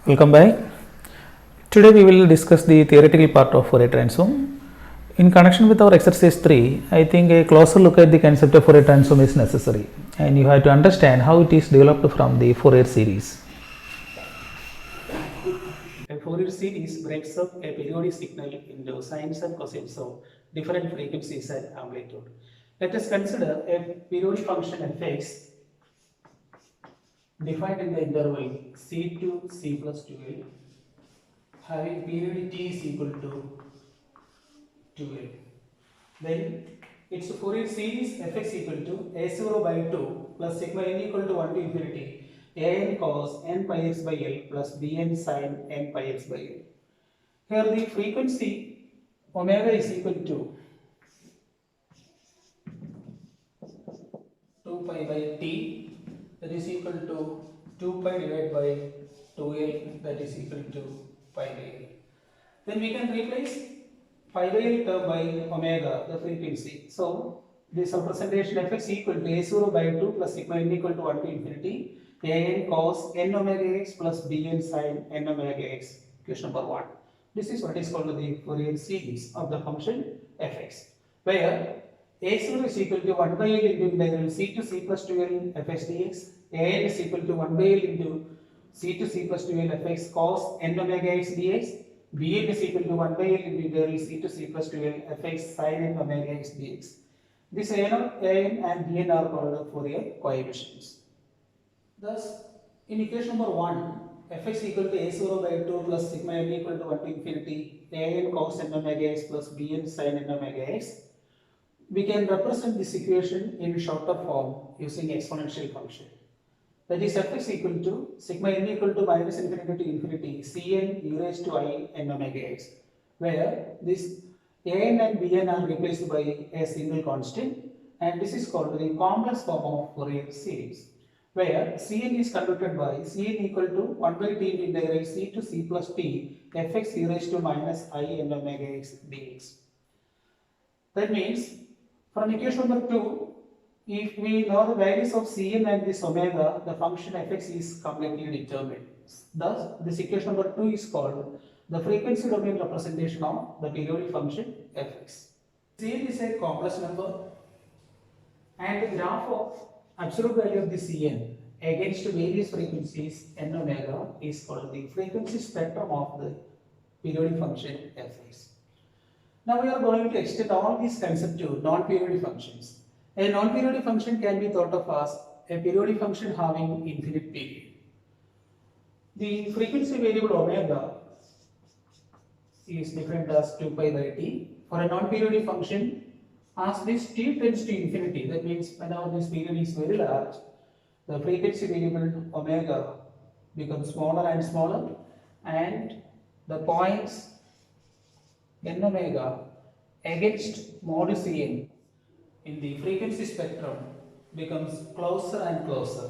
Welcome back. Today we will discuss the theoretical part of Fourier transform. In connection with our exercise 3, I think a closer look at the concept of Fourier transform is necessary, and you have to understand how it is developed from the Fourier series. A Fourier series breaks up a periodic signal into sines and cosines of different frequencies and amplitude. Let us consider a periodic function fx defined in the interval c to c plus 2a having period t is equal to 2a. Then its Fourier series fx equal to a0 by 2 plus sigma n equal to 1 to infinity an cos n pi x by l plus bn sin n pi x by l. Here the frequency omega is equal to 2 pi by t, that is equal to 2 pi divided by 2l, that is equal to pi by l. Then we can replace pi by l term by omega, the frequency. So this representation fx equal to a0 by 2 plus sigma n equal to 1 to infinity an cos n omega x plus bn sin n omega x, equation number 1. This is what is called the Fourier series of the function fx, where a0 is equal to 1 by l into integral c to c plus 2l fx dx, an is equal to 1 by l into c to c plus 2l fx cos n omega x dx, bn is equal to 1 by l into integral c to c plus 2l fx sin n omega x dx. This an and bn are called Fourier coefficients. Thus, in equation number 1, fx equal to a0 by 2 plus sigma n equal to 1 to infinity an cos n omega x plus bn sin n omega x, we can represent this equation in shorter form using exponential function. That is fx equal to sigma n equal to minus infinity to infinity cn e raised to I n omega x, where this an and bn are replaced by a single constant, and this is called the complex form of Fourier series, where cn is converted by cn equal to 1 by t integral c to c plus t fx e raised to minus I n omega x dx. That means from equation number 2, if we know the values of cn and this omega, the function fx is completely determined. Thus, this equation number 2 is called the frequency domain representation of the periodic function fx. Cn is a complex number, and the graph of absolute value of the cn against various frequencies n omega is called the frequency spectrum of the periodic function fx. Now we are going to extend all these concepts to non-periodic functions. A non-periodic function can be thought of as a periodic function having infinite period. The frequency variable omega is defined as 2 pi by t. For a non-periodic function, as this t tends to infinity, that means whenever this period is very large, the frequency variable omega becomes smaller and smaller, and the points n omega against modulus n in the frequency spectrum becomes closer and closer.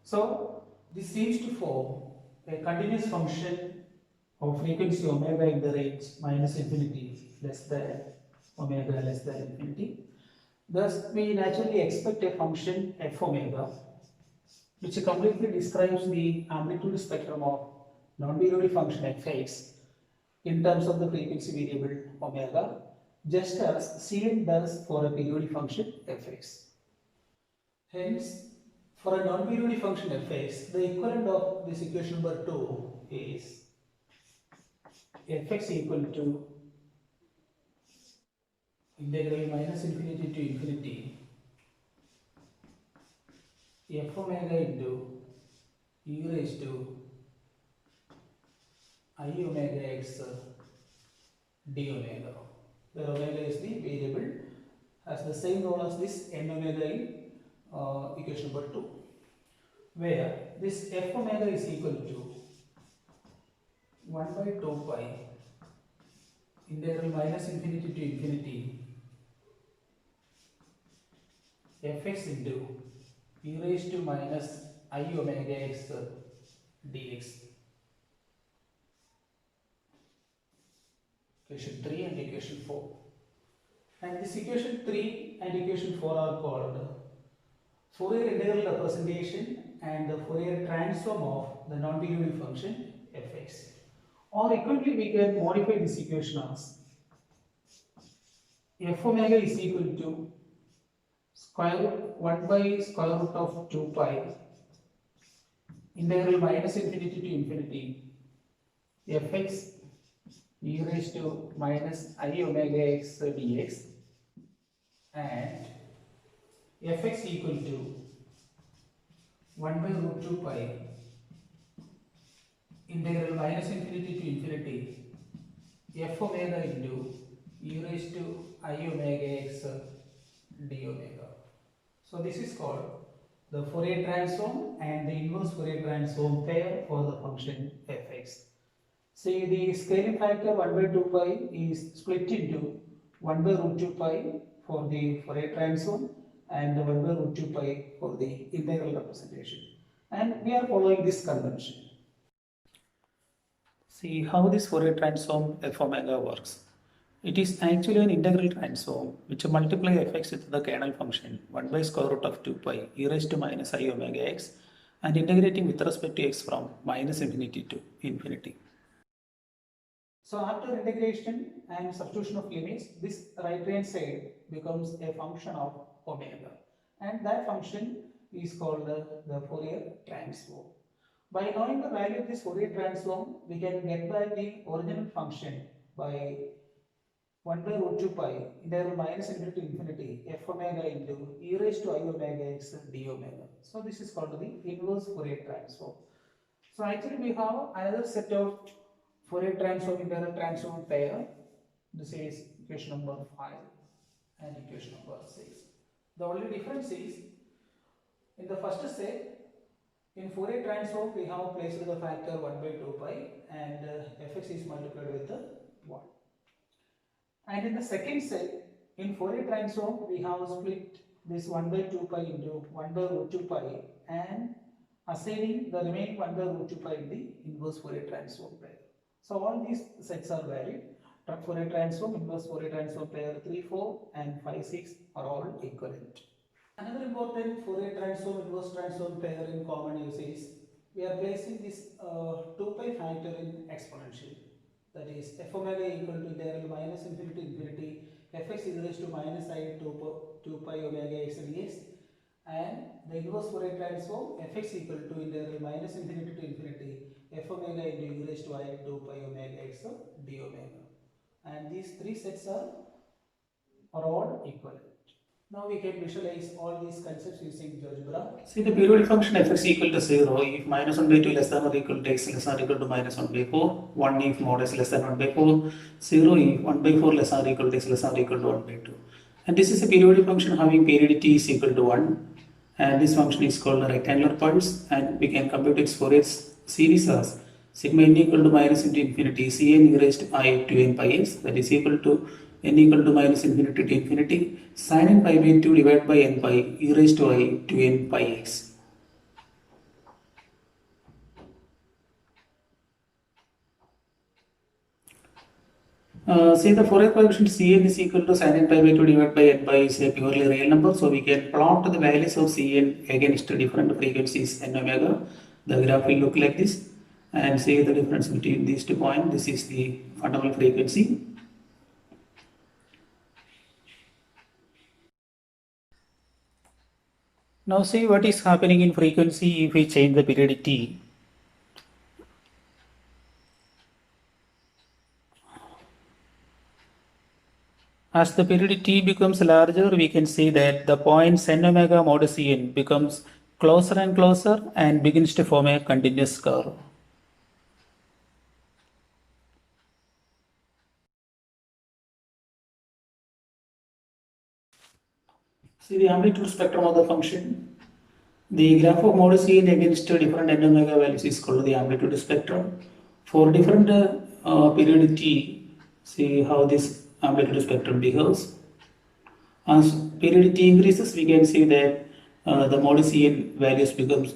So this seems to form a continuous function of frequency omega in the range minus infinity less than omega less than infinity. Thus we naturally expect a function f omega which completely describes the amplitude spectrum of non-periodic function fx in terms of the frequency variable omega, just as Cn does for a periodic function fx. Hence, for a non-periodic function fx, the equivalent of this equation number 2 is fx equal to integral minus infinity to infinity f omega into e raised to I omega x d omega, where omega is the variable, has the same role as this n omega in equation number 2, where this f omega is equal to 1 by 2 pi integral minus infinity to infinity fx into e raised to minus I omega x dx. Equation 3 and equation 4. And this equation 3 and equation 4 are called Fourier integral representation and the Fourier transform of the non-periodic function fx. Or equally we can modify this equation as f omega is equal to square root 1 by square root of 2 pi integral minus infinity to infinity fx e raised to minus I omega x dx and fx equal to 1 by root 2 pi integral minus infinity to infinity f omega into e raised to I omega x d omega. So this is called the Fourier transform and the inverse Fourier transform pair for the function fx. See, the scaling factor 1 by 2 pi is split into 1 by root 2 pi for the Fourier transform and 1 by root 2 pi for the integral representation. And we are following this convention. See how this Fourier transform f omega works. It is actually an integral transform which multiply fx with the kernel function 1 by square root of 2 pi e raised to minus I omega x and integrating with respect to x from minus infinity to infinity. So after integration and substitution of limits, this right hand side becomes a function of omega and that function is called the Fourier transform. By knowing the value of this Fourier transform, we can get back the original function by 1 by root 2 pi integral minus infinity to infinity f omega into e raised to I omega x d omega. So this is called the inverse Fourier transform. So actually we have another set of Fourier transform integral transform pair. This is equation number 5 and equation number 6. The only difference is in the first set in Fourier transform we have placed the factor 1 by 2 pi and fx is multiplied with the 1. And in the second set in Fourier transform we have split this 1 by 2 pi into 1 by root 2 pi and assigning the remaining 1 by root 2 pi in the inverse Fourier transform pair. So all these sets are valid. Fourier transform, inverse Fourier transform pair 3, 4 and 5, 6 are all equivalent. Another important Fourier transform, inverse transform pair in common use is we are placing this 2 pi factor in exponential. That is f omega equal to integral minus infinity to infinity fx is raised to minus I 2 pi omega x dx and the inverse Fourier transform fx equal to integral minus infinity to infinity f omega into e raised to I 2 pi omega x d omega. And these three sets are all equivalent. Now we can visualize all these concepts using GeoGebra. See the periodic function fx equal to 0 if minus 1 by 2 less than or equal to x less than or equal to minus 1 by 4, 1 if mod s less than 1 by 4, 0 if 1 by 4 less than or equal to x less than or equal to 1 by 2. And this is a periodic function having period t is equal to 1 and this function is called a rectangular pulse and we can compute its Fourier series as sigma n equal to minus into infinity cn e raised to I to n pi x that is equal to n equal to minus infinity to infinity sin n pi by 2 divided by n pi e raised to I to n pi x. Say the Fourier coefficient Cn is equal to sin n pi by 2 divided by n pi is a purely real number, so we can plot the values of Cn against different frequencies n omega. The graph will look like this and see the difference between these 2 points. This is the fundamental frequency. Now see what is happening in frequency if we change the period t. As the period t becomes larger, we can see that the points n omega mod Cn becomes closer and closer and begins to form a continuous curve. See the amplitude spectrum of the function. The graph of mod Cn against different n omega values is called the amplitude spectrum. For different period t, see how this amplitude spectrum behaves. As period t increases, we can see that the mod Cn values becomes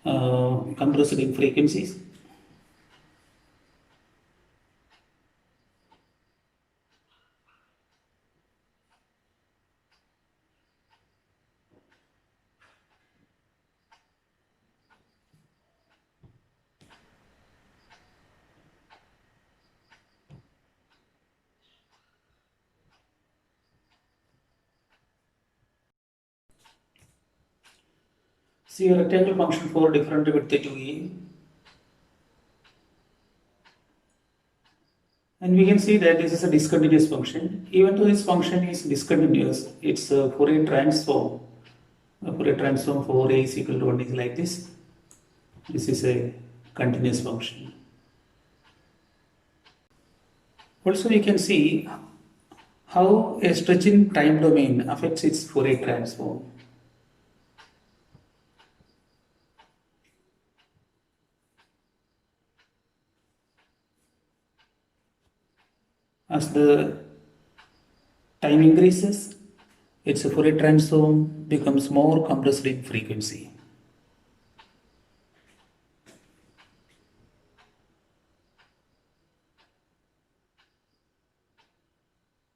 compressed in frequencies. See a rectangle function for different width 2a. And we can see that this is a discontinuous function. Even though this function is discontinuous, its Fourier transform. Fourier transform for a is equal to 1 is like this. This is a continuous function. Also, we can see how a stretch in time domain affects its Fourier transform. As the time increases, its Fourier transform becomes more compressed in frequency.